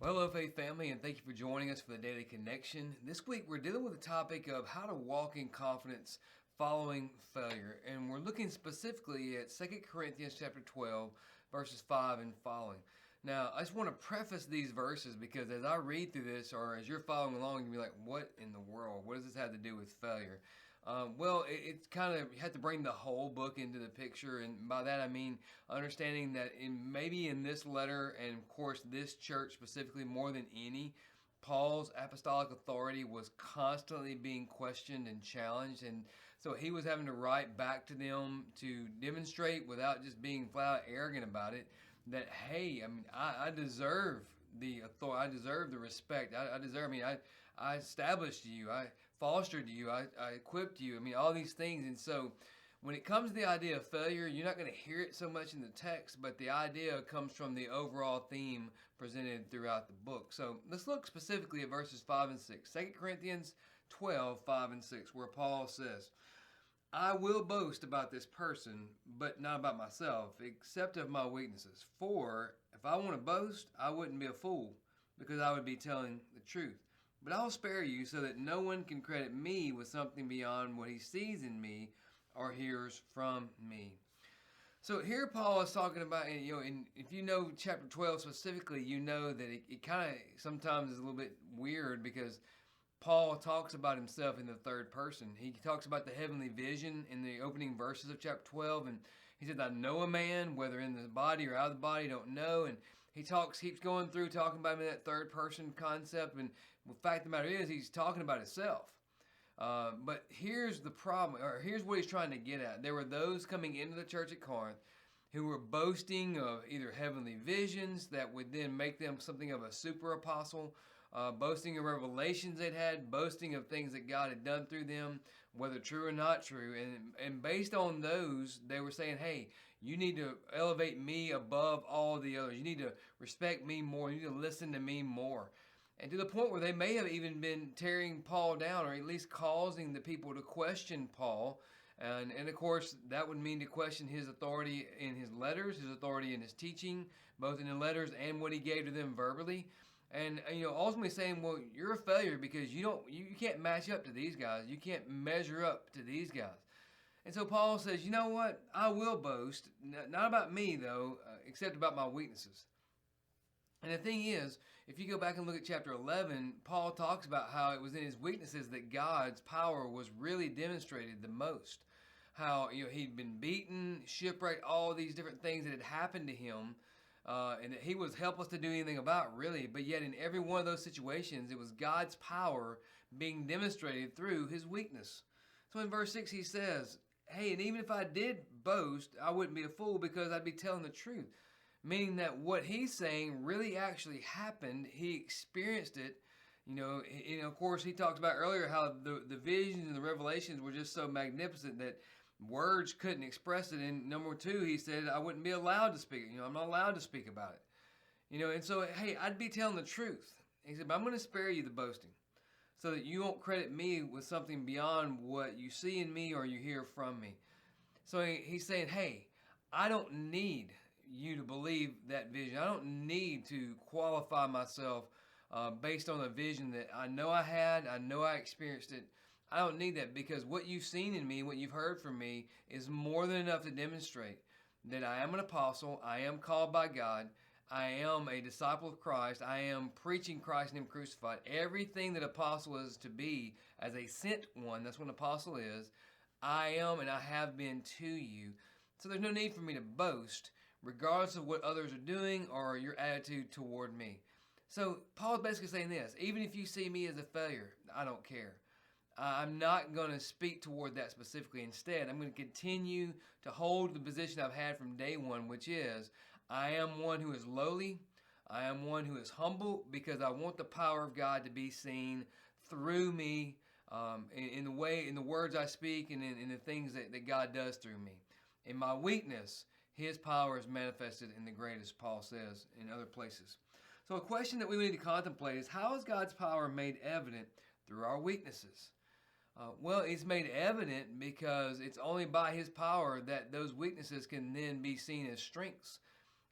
Well, hello, Faith family, and thank you for joining us for the Daily Connection. This week, we're dealing with the topic of how to walk in confidence following failure, and we're looking specifically at 2 Corinthians chapter 12, verses 5 and following. Now, I just want to preface these verses because as I read through this, or as you're following along, you'll be like, what in the world? What does this have to do with failure? It's kind of, you have to bring the whole book into the picture, and by that I mean understanding that maybe in this letter, and of course this church specifically more than any, Paul's apostolic authority was constantly being questioned and challenged, and so he was having to write back to them to demonstrate, without just being flat out arrogant about it, that hey, I deserve the authority, I deserve the respect, I established you, I fostered you, I equipped you, all these things. And so when it comes to the idea of failure, you're not going to hear it so much in the text, but the idea comes from the overall theme presented throughout the book. So let's look specifically at verses 5 and 6. 2 Corinthians 12, 5 and 6, where Paul says, I will boast about this person, but not about myself, except of my weaknesses. For if I want to boast, I wouldn't be a fool, because I would be telling the truth. But I'll spare you so that no one can credit me with something beyond what he sees in me or hears from me. So here Paul is talking about, and if you know chapter 12 specifically, you know that it kind of sometimes is a little bit weird because Paul talks about himself in the third person. He talks about the heavenly vision in the opening verses of chapter 12, and he said, I know a man, whether in the body or out of the body, don't know. And he keeps going through talking about him in that third person concept, and the fact of the matter is he's talking about himself. But here's the problem, or here's what he's trying to get at. There were those coming into the church at Corinth who were boasting of either heavenly visions that would then make them something of a super apostle, boasting of revelations they'd had, boasting of things that God had done through them, whether true or not true. And based on those, they were saying, hey, you need to elevate me above all the others. You need to respect me more. You need to listen to me more. And to the point where they may have even been tearing Paul down, or at least causing the people to question Paul. And of course, that would mean to question his authority in his letters, his authority in his teaching, both in the letters and what he gave to them verbally. And ultimately saying, well, you're a failure because you can't match up to these guys. You can't measure up to these guys. And so Paul says, you know what? I will boast, not about me though, except about my weaknesses. And the thing is, if you go back and look at chapter 11, Paul talks about how it was in his weaknesses that God's power was really demonstrated the most. How he'd been beaten, shipwrecked, all these different things that had happened to him, and that he was helpless to do anything about, really. But yet in every one of those situations, it was God's power being demonstrated through his weakness. So in verse 6 he says, hey, and even if I did boast, I wouldn't be a fool because I'd be telling the truth. Meaning that what he's saying really actually happened. He experienced it. Of course, he talked about earlier how the visions and the revelations were just so magnificent that words couldn't express it. And number two, he said, I wouldn't be allowed to speak. I'm not allowed to speak about it. And so, hey, I'd be telling the truth. He said, but I'm going to spare you the boasting so that you won't credit me with something beyond what you see in me or you hear from me. So he's saying, hey, I don't need you to believe that vision. I don't need to qualify myself based on a vision that I know I had, I know I experienced it. I don't need that because what you've seen in me, what you've heard from me is more than enough to demonstrate that I am an apostle, I am called by God, I am a disciple of Christ, I am preaching Christ and Him crucified. Everything that apostle is to be as a sent one, that's what an apostle is, I am and I have been to you. So there's no need for me to boast, regardless of what others are doing or your attitude toward me. So Paul's basically saying this, even if you see me as a failure, I don't care. I'm not going to speak toward that specifically. Instead, I'm going to continue to hold the position I've had from day one, which is I am one who is lowly. I am one who is humble because I want the power of God to be seen through me in the words I speak and in the things that God does through me. In my weakness, His power is manifested in the greatest, Paul says in other places. So a question that we need to contemplate is, how is God's power made evident through our weaknesses? Well, it's made evident because it's only by His power that those weaknesses can then be seen as strengths.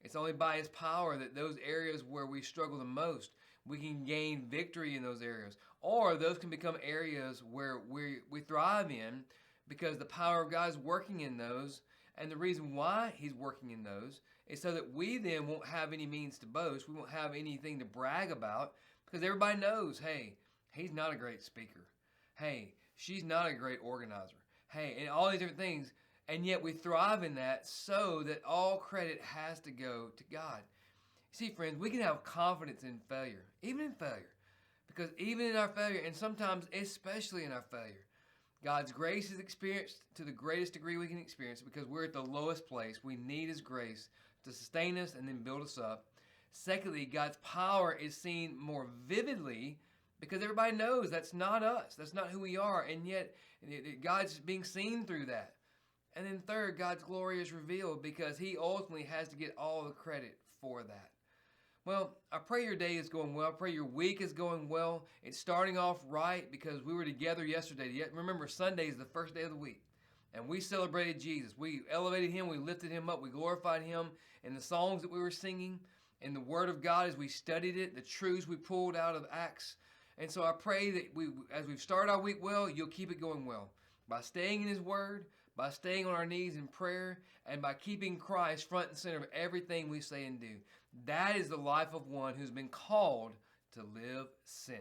It's only by His power that those areas where we struggle the most, we can gain victory in those areas. Or those can become areas where we thrive in because the power of God is working in those. And the reason why He's working in those is so that we then won't have any means to boast. We won't have anything to brag about because everybody knows, hey, he's not a great speaker. Hey, she's not a great organizer. Hey, and all these different things. And yet we thrive in that so that all credit has to go to God. See, friends, we can have confidence in failure, even in failure. Because even in our failure, and sometimes especially in our failure, God's grace is experienced to the greatest degree we can experience because we're at the lowest place. We need His grace to sustain us and then build us up. Secondly, God's power is seen more vividly because everybody knows that's not us. That's not who we are. And yet, God's being seen through that. And then third, God's glory is revealed because He ultimately has to get all the credit for that. Well, I pray your day is going well. I pray your week is going well. It's starting off right because we were together yesterday. Remember, Sunday is the first day of the week. And we celebrated Jesus. We elevated Him. We lifted Him up. We glorified Him in the songs that we were singing, in the Word of God as we studied it, the truths we pulled out of Acts. And so I pray that as we've started our week well, you'll keep it going well. By staying in His Word, by staying on our knees in prayer, and by keeping Christ front and center of everything we say and do. That is the life of one who's been called to live sent.